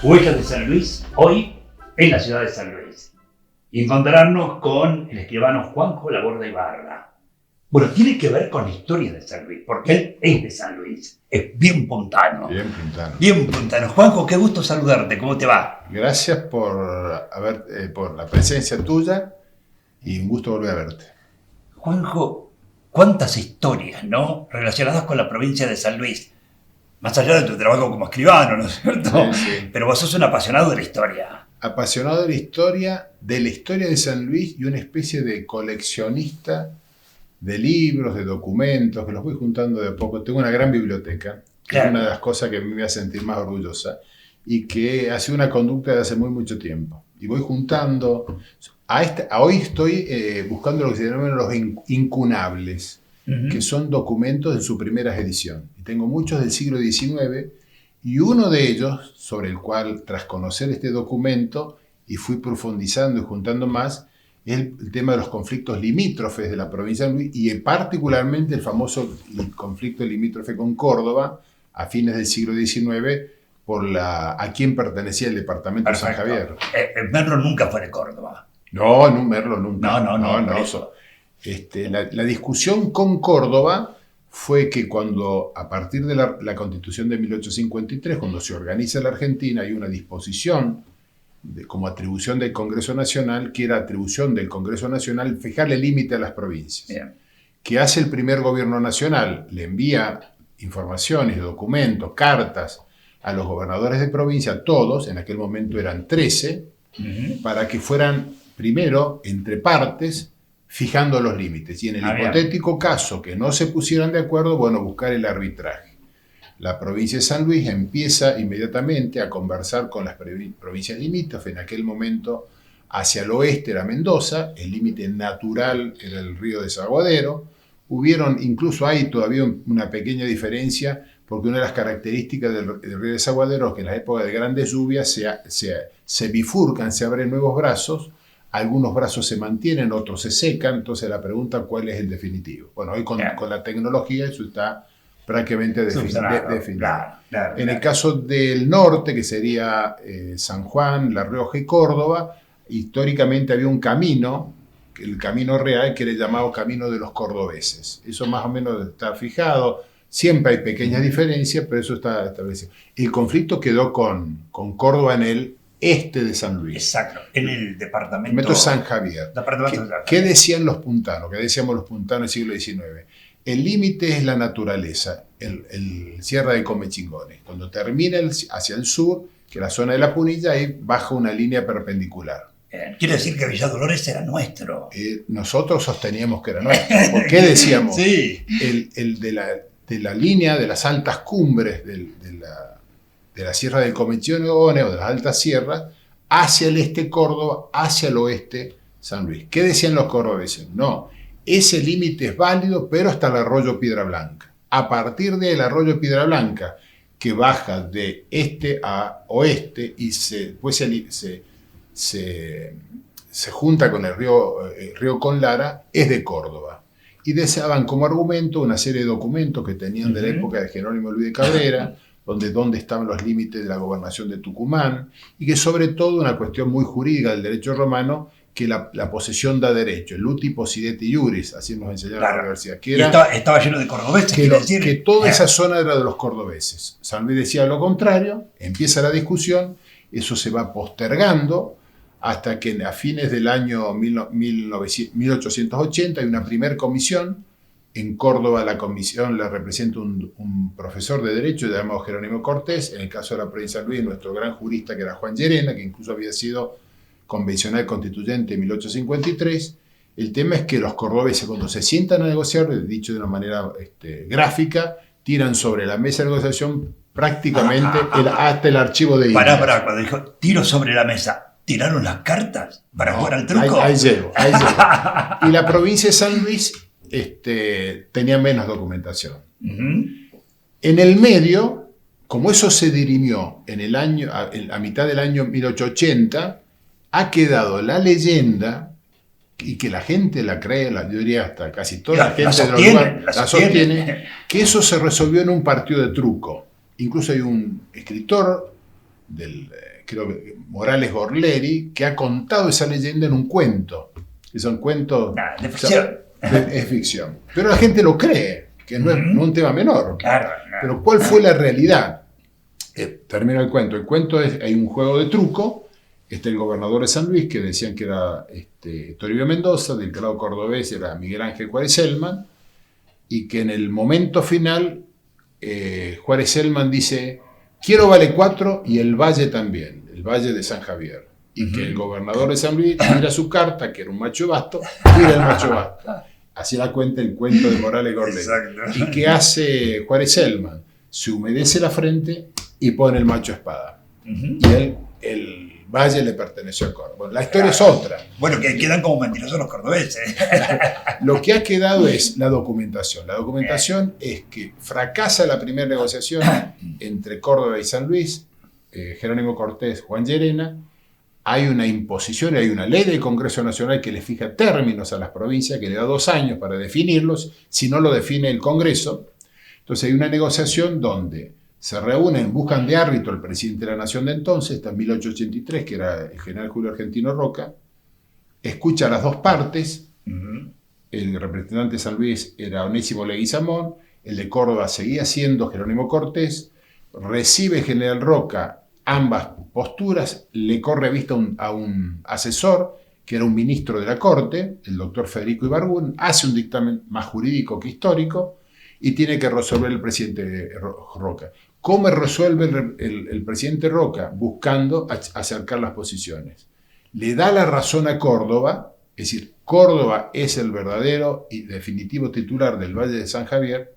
Huellas de San Luis, hoy en la ciudad de San Luis. Y encontrarnos con el escribano Juanjo Laborda Ibarra. Bueno, tiene que ver con la historia de San Luis, porque él es de San Luis, es bien puntano. Bien puntano. Bien puntano. Juanjo, qué gusto saludarte, ¿cómo te va? Gracias por la presencia tuya y un gusto volver a verte. Juanjo, cuántas historias, ¿no?, relacionadas con la provincia de San Luis. Más allá de tu trabajo como escribano, ¿no es cierto? Sí, sí. Pero vos sos un apasionado de la historia. Apasionado de la historia de San Luis y una especie de coleccionista de libros, de documentos, que los voy juntando de a poco. Tengo una gran biblioteca, que Claro. es una de las cosas que me va a sentir más orgullosa y que ha sido una conducta de hace mucho tiempo. Y voy juntando. Hoy estoy buscando lo que se denominan los incunables, que son documentos en sus primeras ediciones. Y tengo muchos del siglo XIX, y uno de ellos, sobre el cual, tras conocer este documento, y fui profundizando y juntando más, es el tema de los conflictos limítrofes de la provincia de San Luis, y particularmente el famoso conflicto limítrofe con Córdoba, a fines del siglo XIX, a quien pertenecía el departamento de San Javier. Merlo nunca fue de Córdoba. No, Merlo nunca. No. Eso. La discusión con Córdoba fue que cuando, a partir de la Constitución de 1853, cuando se organiza la Argentina, hay una disposición como atribución del Congreso Nacional, que era atribución del Congreso Nacional fijarle límite a las provincias. Bien. ¿Qué hace el primer gobierno nacional? Le envía informaciones, documentos, cartas a los gobernadores de provincia, todos, en aquel momento eran 13, para que fueran primero, entre partes, fijando los límites. Y en el hipotético caso que no se pusieran de acuerdo, bueno, buscar el arbitraje. La provincia de San Luis empieza inmediatamente a conversar con las provincias limítrofes. En aquel momento, hacia el oeste era Mendoza, el límite natural era el río Desaguadero. Incluso hay todavía una pequeña diferencia, porque una de las características del río Desaguadero es que en la época de grandes lluvias se bifurcan, se abren nuevos brazos. Algunos brazos se mantienen, otros se secan, entonces la pregunta, ¿cuál es el definitivo? Bueno, hoy con la tecnología eso está prácticamente definido. Claro. En el caso del norte, que sería San Juan, La Rioja y Córdoba, históricamente había un camino, el camino real, que era llamado Camino de los Cordobeses. Eso más o menos está fijado, siempre hay pequeñas diferencias, pero eso está establecido. El conflicto quedó con Córdoba en el este de San Luis. Exacto, en el departamento San Javier. ¿Qué decían los puntanos? ¿Qué decíamos los puntanos del siglo XIX? El límite es la naturaleza, el Sierra de Comechingones. Cuando termina hacia el sur, que la zona de la Punilla, ahí baja una línea perpendicular. Quiere decir que Villa Dolores era nuestro. Nosotros sosteníamos que era nuestro. ¿Por qué decíamos? Sí. El de la línea de las altas cumbres de la Sierra del Comechingones o de las altas sierras, hacia el este Córdoba, hacia el oeste San Luis. ¿Qué decían los cordobeses? No, ese límite es válido, pero hasta el arroyo Piedra Blanca. A partir del arroyo Piedra Blanca, que baja de este a oeste y después se junta con el río Conlara, es de Córdoba. Y deseaban como argumento una serie de documentos que tenían de la época de Jerónimo Luis de Cabrera, donde estaban los límites de la gobernación de Tucumán, y que sobre todo una cuestión muy jurídica del derecho romano, que la posesión da derecho, el uti possidete iuris, así nos enseñaron en la universidad. Que estaba lleno de cordobeses, que toda esa zona era de los cordobeses. San Luis decía lo contrario, empieza la discusión, eso se va postergando hasta que a fines del año 1880 hay una primer comisión. En Córdoba la comisión la representa un profesor de Derecho llamado Jerónimo Cortés. En el caso de la provincia de San Luis, nuestro gran jurista que era Juan Llerena, que incluso había sido convencional constituyente en 1853. El tema es que los cordobeses, cuando se sientan a negociar, dicho de una manera gráfica, tiran sobre la mesa de negociación prácticamente hasta el archivo de Indias. Cuando dijo tiro sobre la mesa, ¿tiraron las cartas para jugar al truco? Ahí llego. Y la provincia de San Luis tenía menos documentación. En el medio, como eso se dirimió a mitad del año 1880, ha quedado la leyenda, y que la gente la cree, yo diría hasta casi toda la gente de los lugares la sostiene, que eso se resolvió en un partido de truco. Incluso hay un escritor, creo que Morales Gorleri, que ha contado esa leyenda en un cuento, que son cuentos de ficción. Es ficción. Pero la gente lo cree, que no es un tema menor. Claro, pero ¿cuál fue la realidad? Termina el cuento. El cuento es, hay un juego de truco. Está el gobernador de San Luis, que decían que era Toribio Mendoza, del lado cordobés era Miguel Ángel Juárez Celman, y que en el momento final Juárez Celman dice: quiero vale 4 y el valle también, el valle de San Javier. Y que el gobernador de San Luis tira su carta, que era un macho basto, tira el macho basto. Así la cuenta el cuento de Morales Gorleri. ¿Y qué hace Juárez Celman? Se humedece la frente y pone el macho espada. Y el valle le perteneció a Córdoba. La historia es otra. Bueno, que quedan como mentirosos los cordobeses. Lo que ha quedado es la documentación. La documentación es que fracasa la primera negociación entre Córdoba y San Luis, Jerónimo Cortés, Juan Llerena. Hay una imposición, hay una ley del Congreso Nacional que le fija términos a las provincias, que le da 2 años para definirlos, si no lo define el Congreso. Entonces hay una negociación donde se reúnen, buscan de árbitro el presidente de la Nación de entonces, hasta 1883, que era el general Julio Argentino Roca, escucha a las dos partes. El representante de San Luis era Onésimo Leguizamón, el de Córdoba seguía siendo Jerónimo Cortés, recibe el general Roca ambas posturas, le corre vista a un asesor, que era un ministro de la Corte, el doctor Federico Ibarbún, hace un dictamen más jurídico que histórico, y tiene que resolver el presidente Roca. ¿Cómo resuelve el presidente Roca? Buscando acercar las posiciones. Le da la razón a Córdoba, es decir, Córdoba es el verdadero y definitivo titular del Valle de San Javier,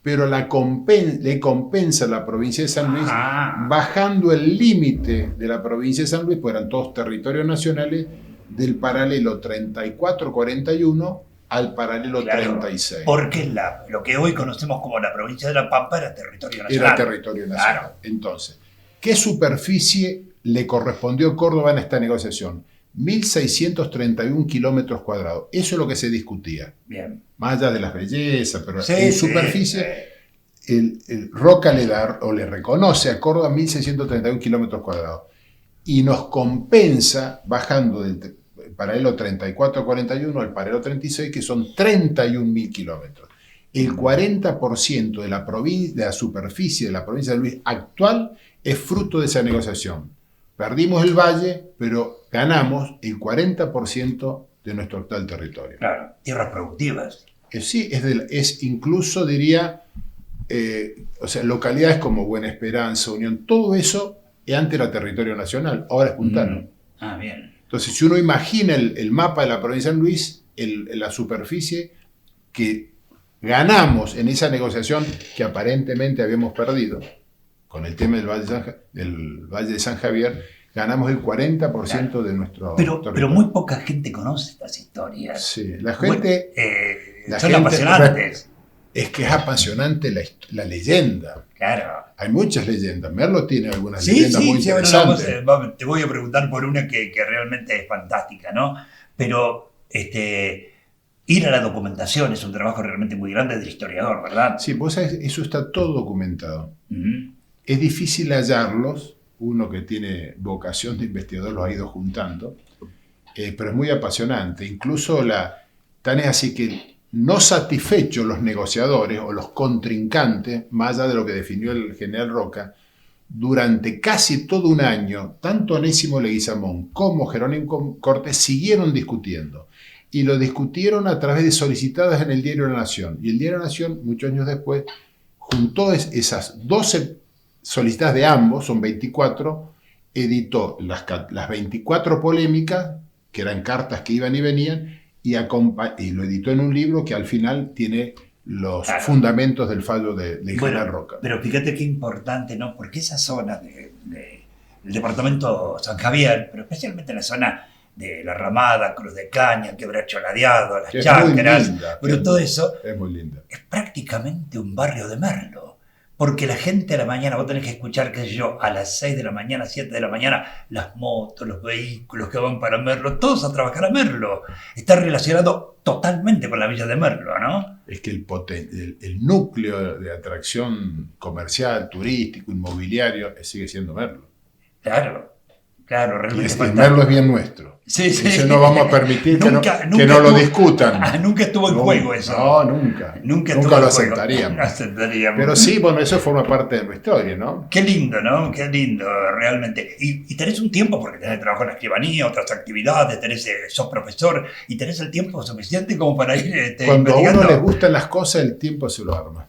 pero le compensa a la provincia de San Luis, bajando el límite de la provincia de San Luis, pues eran todos territorios nacionales, del paralelo 34-41 al paralelo 36. Porque lo que hoy conocemos como la provincia de La Pampa era territorio nacional. Era territorio nacional. Claro. Entonces, ¿qué superficie le correspondió a Córdoba en esta negociación? 1.631 kilómetros cuadrados. Eso es lo que se discutía. Bien. Más allá de las bellezas, pero en superficie, el Roca le da o le reconoce a Córdoba 1.631 kilómetros cuadrados. Y nos compensa bajando del paralelo 34-41 al paralelo 36, que son 31.000 kilómetros. El 40% de la superficie de la provincia de San Luis actual es fruto de esa negociación. Perdimos el valle, pero ganamos el 40% de nuestro actual territorio. Claro, tierras productivas. Sí, es incluso, diría, localidades como Buena Esperanza, Unión, todo eso antes era territorio nacional, ahora es puntano. Bien. Entonces, si uno imagina el mapa de la provincia de San Luis, la superficie que ganamos en esa negociación que aparentemente habíamos perdido, con el tema del Valle de San Javier, ganamos el 40% de nuestro territorio. Pero muy poca gente conoce estas historias. Sí, la gente... son apasionantes. Es que es apasionante la leyenda. Claro. Hay muchas leyendas. Merlo tiene algunas leyendas muy interesantes. Bueno, te voy a preguntar por una que realmente es fantástica, ¿no? Pero ir a la documentación es un trabajo realmente muy grande del historiador, ¿verdad? Sí, vos sabés, eso está todo documentado. Es difícil hallarlos. Uno que tiene vocación de investigador los ha ido juntando. Pero es muy apasionante. Incluso tan es así que no satisfechos los negociadores o los contrincantes, más allá de lo que definió el general Roca, durante casi todo un año, tanto Onésimo Leguizamón como Jerónimo Cortés siguieron discutiendo. Y lo discutieron a través de solicitadas en el Diario de la Nación. Y el Diario de la Nación, muchos años después, juntó esas 12 solicitadas de ambos, son 24, editó las 24 polémicas, que eran cartas que iban y venían, y lo editó en un libro que al final tiene los fundamentos del fallo de General Roca. Pero fíjate qué importante, ¿no? Porque esa zona del departamento San Javier, pero especialmente la zona de La Ramada, Cruz de Caña, Quebracho Ladeado, Las Chacras, pero todo eso es muy linda. Es prácticamente un barrio de Merlo. Porque la gente a la mañana, vos tenés que escuchar, qué sé yo, a las 6 de la mañana, 7 de la mañana, las motos, los vehículos que van para Merlo, todos a trabajar a Merlo. Está relacionado totalmente con la villa de Merlo, ¿no? Es que el núcleo de atracción comercial, turístico, inmobiliario, sigue siendo Merlo. Claro, realmente. Merlo es bien nuestro. Sí. Eso no vamos a permitir que no lo discutan. Nunca estuvo en juego eso. No, nunca. Nunca lo aceptaríamos. Pero sí, bueno, eso forma parte de nuestra historia, ¿no? Qué lindo, ¿no? Qué lindo, realmente. Y tenés un tiempo, porque tenés trabajo en la escribanía, otras actividades, sos profesor, y tenés el tiempo suficiente como para ir Cuando investigando. a uno le gustan las cosas, el tiempo se lo arma.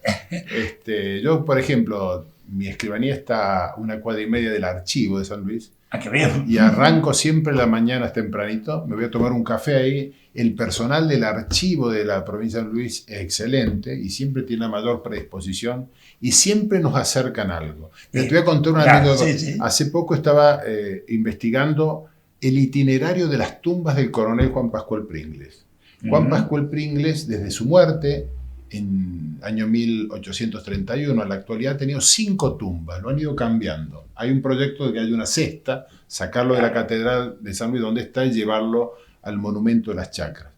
Yo, por ejemplo, mi escribanía está a 1,5 cuadras del archivo de San Luis. Ah, qué bien. Y arranco siempre la mañana tempranito, me voy a tomar un café ahí. El personal del archivo de la provincia de San Luis es excelente y siempre tiene la mayor predisposición y siempre nos acercan algo. Te voy a contar una anécdota. Sí. Hace poco estaba investigando el itinerario de las tumbas del coronel Juan Pascual Pringles. Juan Pascual Pringles, desde su muerte en año 1831 a la actualidad, ha tenido 5 tumbas, lo han ido cambiando. Hay un proyecto de que haya una sexta, sacarlo de la Catedral de San Luis donde está y llevarlo al Monumento de las Chacras.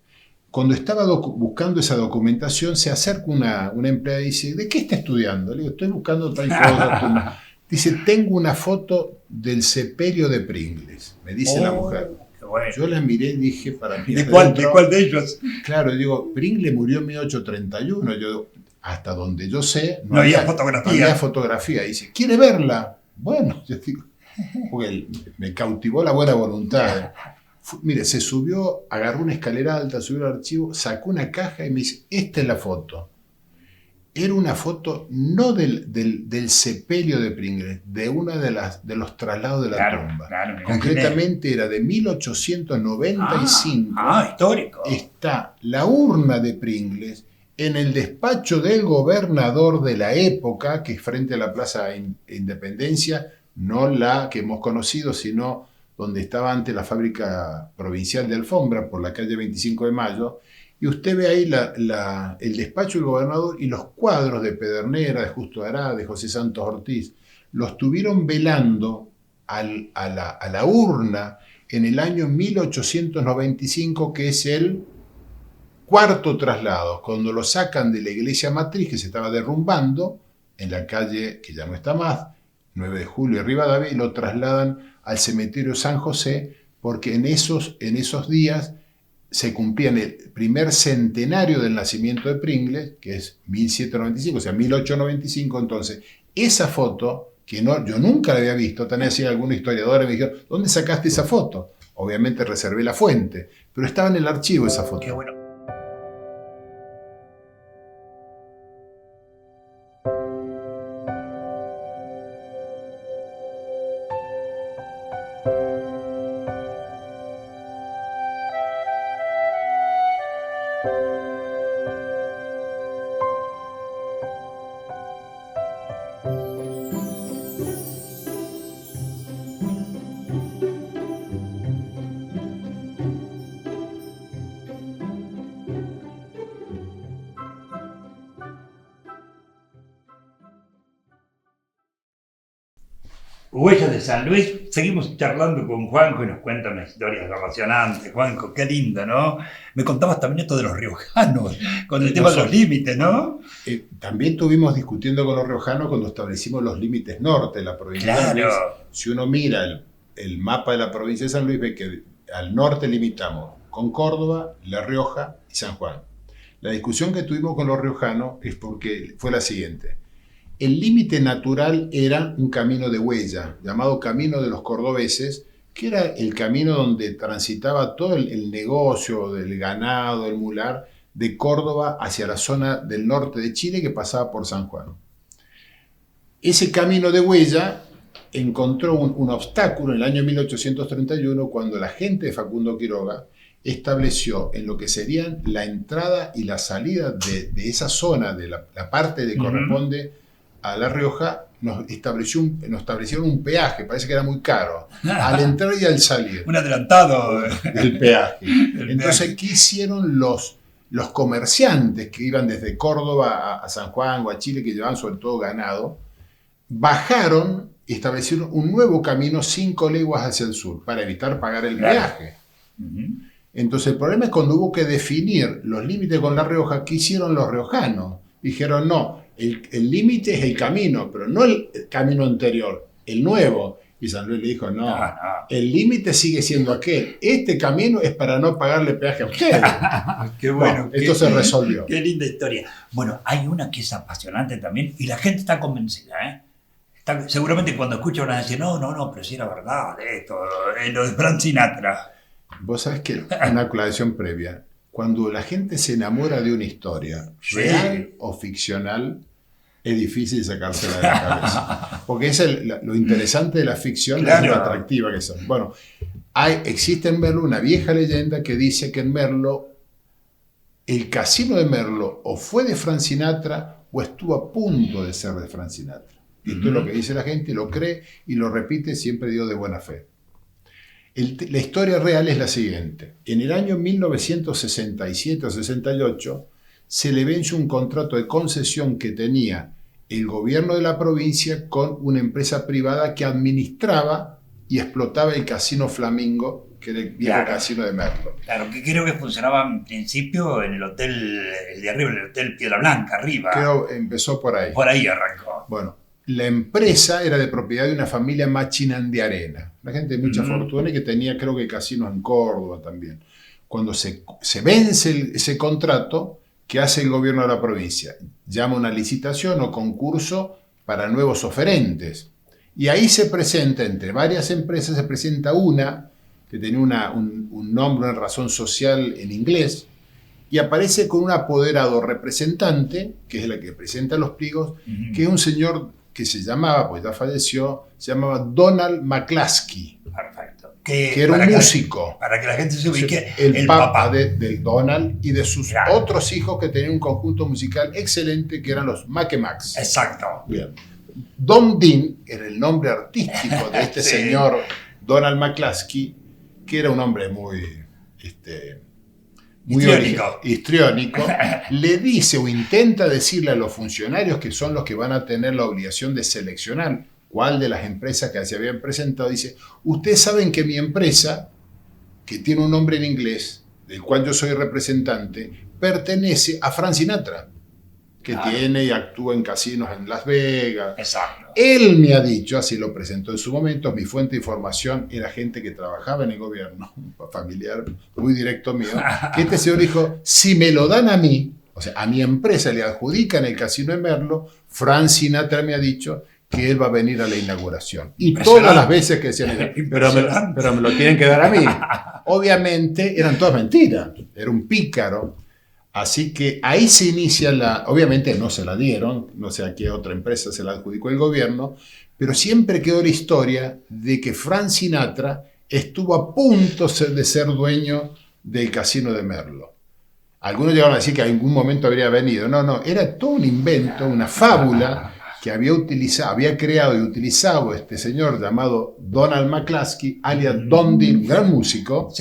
Cuando estaba buscando esa documentación, se acerca una empleada y dice: ¿de qué está estudiando? Le digo: estoy buscando tal cosa. Dice: tengo una foto del sepelio de Pringles, me dice la mujer. Bueno. Yo la miré y dije: para mí. ¿De cuál de ellos? Claro, digo, Pringles murió en 1831. Yo, hasta donde yo sé, no había fotografía. No había fotografía. Dice: ¿quiere verla? Bueno, yo digo, porque me cautivó la buena voluntad. Mire, se subió, agarró una escalera alta, subió al archivo, sacó una caja y me dice: esta es la foto. Era una foto no del sepelio de Pringles, de una de los traslados de la tumba. Concretamente era de 1895. Histórico. Está la urna de Pringles en el despacho del gobernador de la época, que es frente a la Plaza Independencia, no la que hemos conocido, sino donde estaba antes la fábrica provincial de alfombra, por la calle 25 de Mayo, y usted ve ahí el despacho del gobernador y los cuadros de Pedernera, de Justo Ará, de José Santos Ortiz. Los tuvieron velando a la urna en el año 1895, que es el 4º traslado, cuando lo sacan de la iglesia matriz que se estaba derrumbando en la calle que ya no está más, 9 de julio y Rivadavia, y lo trasladan al cementerio San José, porque en esos días se cumplía el primer centenario del nacimiento de Pringles, que es 1795, o sea, 1895. Entonces, esa foto, que yo nunca la había visto, también así algún historiador me dijo: ¿dónde sacaste esa foto? Obviamente reservé la fuente, pero estaba en el archivo esa foto. Qué bueno. Huellas de San Luis. Seguimos charlando con Juanjo y nos cuenta una historia apasionante. Juanjo, qué lindo, ¿no? Me contabas también esto de los riojanos, con el tema de los límites, ¿no? También estuvimos discutiendo con los riojanos cuando establecimos los límites norte de la provincia de San Luis. Si uno mira el mapa de la provincia de San Luis, ve que al norte limitamos con Córdoba, La Rioja y San Juan. La discusión que tuvimos con los riojanos es porque fue la siguiente. el límite natural era un camino de huella, llamado Camino de los Cordobeses, que era el camino donde transitaba todo el negocio del ganado, el mular, de Córdoba hacia la zona del norte de Chile que pasaba por San Juan. Ese camino de huella encontró un obstáculo en el año 1831 cuando la gente de Facundo Quiroga estableció en lo que serían la entrada y la salida de esa zona, de la parte que corresponde a La Rioja, nos establecieron un peaje, parece que era muy caro, al entrar y al salir. Un adelantado del peaje. Entonces, ¿qué hicieron los comerciantes que iban desde Córdoba a San Juan o a Chile, que llevaban sobre todo ganado? Bajaron y establecieron un nuevo camino 5 leguas hacia el sur para evitar pagar el peaje. Entonces el problema es cuando hubo que definir los límites con La Rioja, ¿qué hicieron los riojanos? Dijeron, no, el límite es el camino, pero no el camino anterior, el nuevo. Y San Luis le dijo, no, el límite sigue siendo aquel. Este camino es para no pagarle peaje a ustedes. Qué bueno. No, esto se resolvió. Qué linda historia. Bueno, hay una que es apasionante también y la gente está convencida, ¿eh? Seguramente cuando escuchan van a decir, no, pero si era verdad esto, lo de Frank Sinatra. Vos sabés que una aclaración previa, cuando la gente se enamora de una historia, real o ficcional, es difícil sacársela de la cabeza. Porque es lo interesante de la ficción, claro, es lo atractiva que son. Bueno, existe en Merlo una vieja leyenda que dice que en Merlo, el casino de Merlo o fue de Frank Sinatra o estuvo a punto de ser de Frank Sinatra. Y esto es lo que dice la gente, lo cree y lo repite, siempre digo de buena fe. La historia real es la siguiente. En el año 1967 o 68 se le vence un contrato de concesión que tenía el gobierno de la provincia con una empresa privada que administraba y explotaba el Casino Flamingo, que era el viejo casino de Merlo. Claro, que creo que funcionaba en principio en el hotel, el de arriba, en el hotel Piedra Blanca, arriba. Creo empezó por ahí. Por ahí arrancó. Bueno, la empresa era de propiedad de una familia Machinandiarena, una gente de mucha fortuna y que tenía, creo que, casinos en Córdoba también. Cuando se vence ese contrato, ¿qué hace el gobierno de la provincia? Llama una licitación o concurso para nuevos oferentes. Y ahí se presenta, entre varias empresas, se presenta una que tenía un nombre, una razón social en inglés, y aparece con un apoderado representante, que es la que presenta los pliegos, que es un señor que se llamaba, pues ya falleció, se llamaba Donald McCluskey. Perfecto. Que era un músico. Para que la gente se ubique. El papá del Donald y de sus otros hijos que tenían un conjunto musical excelente que eran los Mackemax. Exacto. Bien. Don Dean era el nombre artístico de este señor Donald McCluskey, que era un hombre muy histriónico, le dice o intenta decirle a los funcionarios, que son los que van a tener la obligación de seleccionar cuál de las empresas que se habían presentado, dice, ustedes saben que mi empresa, que tiene un nombre en inglés, del cual yo soy representante, pertenece a Frank Sinatra, que tiene y actúa en casinos en Las Vegas. Exacto. Él me ha dicho, así lo presentó en su momento, mi fuente de información era gente que trabajaba en el gobierno, un familiar muy directo mío, que este señor dijo, si me lo dan a mí, o sea, a mi empresa le adjudican el casino de Merlo, Frank Sinatra me ha dicho que él va a venir a la inauguración. Y todas las veces que decían, pero me lo tienen que dar a mí. Obviamente eran todas mentiras, era un pícaro. Así que ahí se inicia obviamente no se la dieron, no sé a qué otra empresa se la adjudicó el gobierno, pero siempre quedó la historia de que Frank Sinatra estuvo a punto de ser dueño del casino de Merlo. Algunos llegaron a decir que en algún momento habría venido. No, era todo un invento, una fábula que había creado y utilizado este señor llamado Donald McCluskey, alias Don Dean, un gran músico,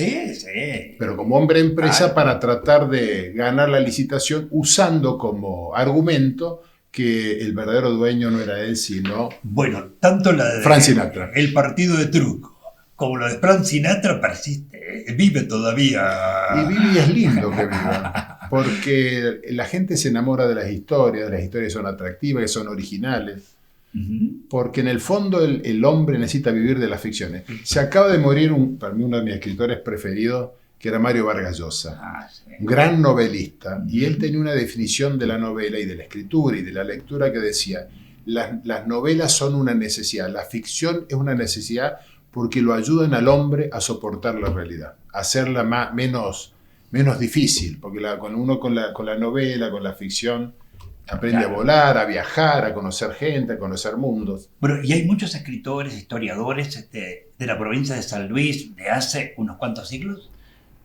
pero como hombre empresa, para tratar de ganar la licitación usando como argumento que el verdadero dueño no era él, sino tanto la de Frank Sinatra. El partido de truco como lo de Frank Sinatra persiste, vive todavía. Y vive y es lindo que viva. Porque la gente se enamora de las historias son atractivas, que son originales, porque en el fondo el hombre necesita vivir de las ficciones. Se acaba de morir para mí uno de mis escritores preferidos, que era Mario Vargas Llosa, un gran novelista, y él tenía una definición de la novela y de la escritura y de la lectura que decía, las novelas son una necesidad, la ficción es una necesidad porque lo ayudan al hombre a soportar la realidad, a hacerla menos difícil, porque uno con la novela, con la ficción, aprende a volar, a viajar, a conocer gente, a conocer mundos. Bueno, y hay muchos escritores, historiadores de la provincia de San Luis de hace unos cuantos siglos.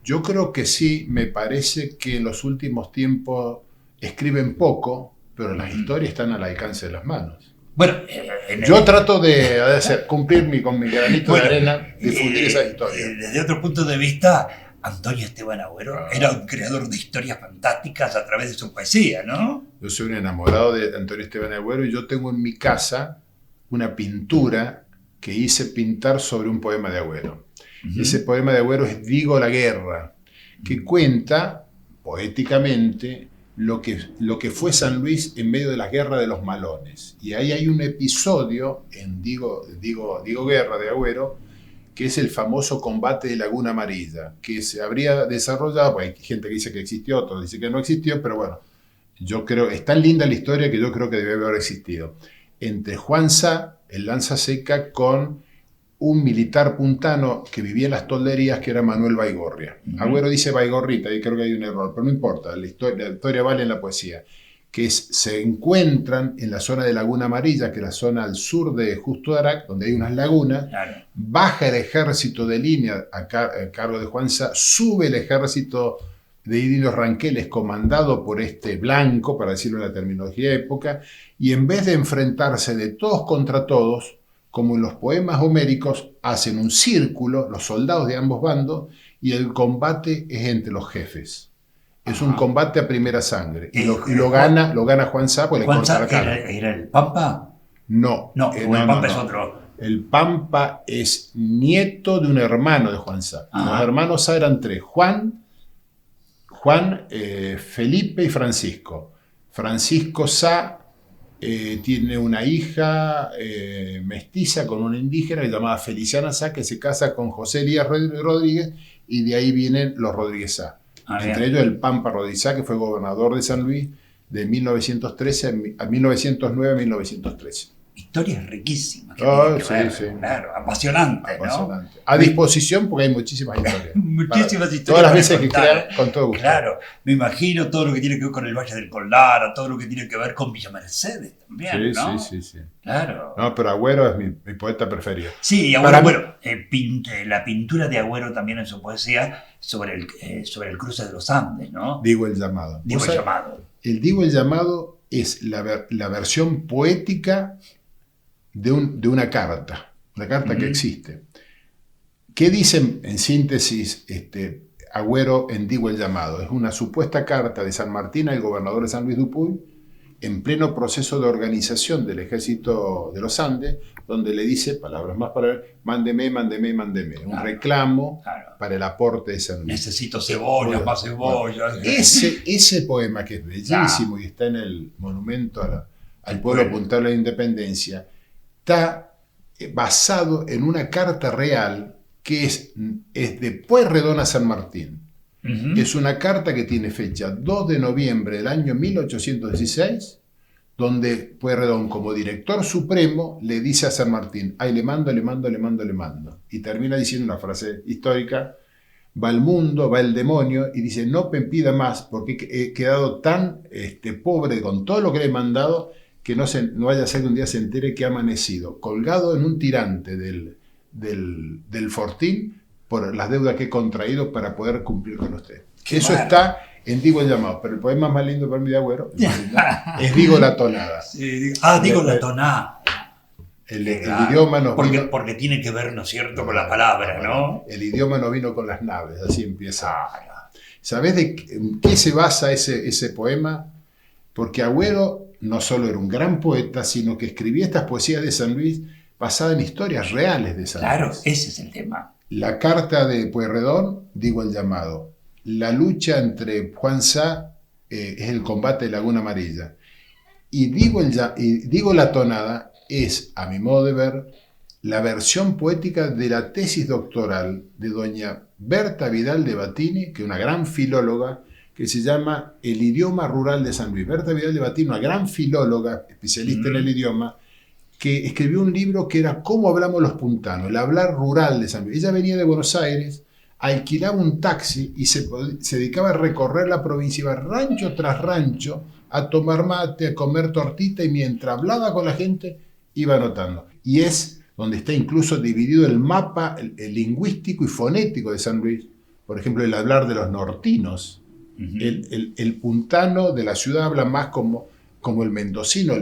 Yo creo que sí, me parece que en los últimos tiempos escriben poco, pero las historias están al alcance de las manos. Bueno, yo trato de cumplir con mi granito de arena, difundir esas historias. Desde otro punto de vista, Antonio Esteban Agüero era un creador de historias fantásticas a través de su poesía, ¿no? Yo soy un enamorado de Antonio Esteban Agüero y yo tengo en mi casa una pintura que hice pintar sobre un poema de Agüero. Uh-huh. Ese poema de Agüero es Digo la guerra, que cuenta poéticamente lo que fue San Luis en medio de la guerra de los malones. Y ahí hay un episodio en Digo Guerra de Agüero, que es el famoso combate de Laguna Amarilla, que se habría desarrollado, pues hay gente que dice que existió, otros dicen que no existió, pero bueno, yo creo, es tan linda la historia que yo creo que debe haber existido. Entre Juan Sá, el lanza seca, con un militar puntano que vivía en las tolderías, que era Manuel Baigorria. Uh-huh. Agüero dice Baigorrita, y creo que hay un error, pero no importa, la historia vale en la poesía, que se encuentran en la zona de Laguna Amarilla, que es la zona al sur de Justo de Arac, donde hay unas lagunas, claro. Baja el ejército de línea a cargo de Juan Sá, sube el ejército de indios ranqueles comandado por este blanco, para decirlo en la terminología de época, y en vez de enfrentarse de todos contra todos, como en los poemas homéricos, hacen un círculo, los soldados de ambos bandos, y el combate es entre los jefes. Es un combate a primera sangre. Y lo gana Juan Sá, porque le corta la cara. ¿Era el Pampa? No. El Pampa es otro. El Pampa es nieto de un hermano de Juan Sá. Los hermanos Sá eran tres: Juan, Felipe y Francisco. Francisco Sá tiene una hija mestiza con una indígena llamada Feliciana Sá, que se casa con José Elías Rodríguez, y de ahí vienen los Rodríguez Sá. Entre ellos el Pampa Rodríguez Sá, que fue gobernador de San Luis de 1909 a 1913. Historias riquísimas. Sí. Claro, apasionante, ¿no? A disposición, porque hay muchísimas historias. Muchísimas historias. Todas las veces que quieran, con todo gusto. Claro, me imagino todo lo que tiene que ver con el Valle del Collara, todo lo que tiene que ver con Villa Mercedes también, ¿no? Sí. Claro. No, pero Agüero es mi poeta preferido. Sí, Agüero, la pintura de Agüero también en su poesía sobre el cruce de los Andes, ¿no? Digo el llamado. El Digo el llamado es la versión poética de una carta que existe. ¿Qué dicen en síntesis Agüero en Digo el llamado? Es una supuesta carta de San Martín al gobernador de San Luis Dupuy, en pleno proceso de organización del ejército de los Andes, donde le dice, palabras más palabras, mándeme, un reclamo para el aporte de San Luis. Necesito cebollas, más cebollas. Ese poema, que es bellísimo y está en el monumento al pueblo puntal de la Independencia, está basado en una carta real que es de Pueyrredón a San Martín. Uh-huh. Es una carta que tiene fecha 2 de noviembre del año 1816, donde Pueyrredón, como director supremo, le dice a San Martín: ay, le mando. Y termina diciendo una frase histórica: va el mundo, va el demonio, y dice: no me pida más, porque he quedado tan pobre con todo lo que le he mandado, que no vaya a ser que un día se entere que ha amanecido colgado en un tirante del fortín por las deudas que he contraído para poder cumplir con usted. Eso está en Digo el llamado, pero el poema más lindo para mí de Agüero es Digo la tonada. Digo la tonada. El idioma nos vino... Porque tiene que ver, ¿no es cierto?, con la palabra, ¿no? El idioma no vino con las naves, así empieza. ¿Sabés de qué se basa ese poema? Porque Agüero no solo era un gran poeta, sino que escribía estas poesías de San Luis basadas en historias reales de San Luis. Claro, ese es el tema. La carta de Pueyrredón, Digo el llamado. La lucha entre Juan Sá es el combate de Laguna Amarilla. Y Digo la tonada es, a mi modo de ver, la versión poética de la tesis doctoral de doña Berta Vidal de Batini, que es una gran filóloga, que se llama El idioma rural de San Luis. Berta Vidal de Batini, una gran filóloga, especialista en el idioma, que escribió un libro que era Cómo hablamos los puntanos, el hablar rural de San Luis. Ella venía de Buenos Aires, alquilaba un taxi y se dedicaba a recorrer la provincia, iba rancho tras rancho a tomar mate, a comer tortita, y mientras hablaba con la gente iba anotando. Y es donde está incluso dividido el mapa el lingüístico y fonético de San Luis. Por ejemplo, el hablar de los nortinos. El puntano de la ciudad habla más como el mendocino,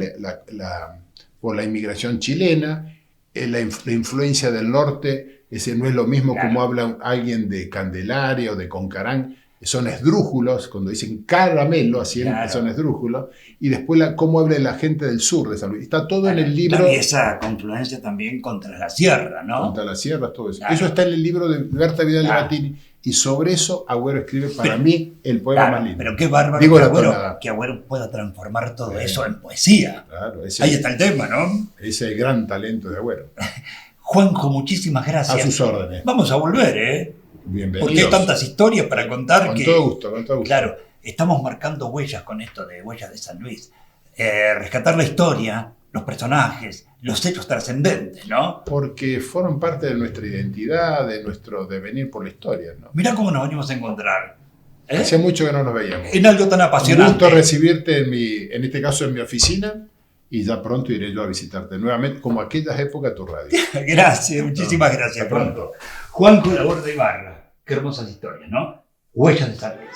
por la inmigración chilena, la influencia del norte, ese no es lo mismo como habla alguien de Candelaria o de Concarán, son esdrújulos, cuando dicen caramelo, así son esdrújulos, y después cómo habla la gente del sur de San Luis. Está todo en el libro. Y esa confluencia también contra la sierra, ¿no? Contra la sierra, todo eso. Eso está en el libro de Berta Vidal de Batini, y sobre eso Agüero escribe para mí el poema más lindo. Pero qué bárbaro que Agüero pueda transformar todo eso en poesía. Claro, ahí está el tema, ¿no? Ese es el gran talento de Agüero. Juanjo, muchísimas gracias. A sus órdenes. Vamos a volver, ¿eh? Bienvenidos. Porque hay tantas historias para contar con todo gusto, con todo gusto. Claro, estamos marcando huellas con esto de Huellas de San Luis. Rescatar la historia, los personajes, los hechos trascendentes, ¿no? Porque fueron parte de nuestra identidad, de nuestro devenir por la historia, ¿no? Mirá cómo nos venimos a encontrar. Hacía mucho que no nos veíamos. En algo tan apasionante. Un gusto recibirte en este caso en mi oficina, y ya pronto iré yo a visitarte nuevamente, como aquellas épocas, a tu radio. Gracias, muchísimas gracias. Pronto. Juanjo Laborda Ibarra. Qué hermosas historias, ¿no? Huellas de San Luis.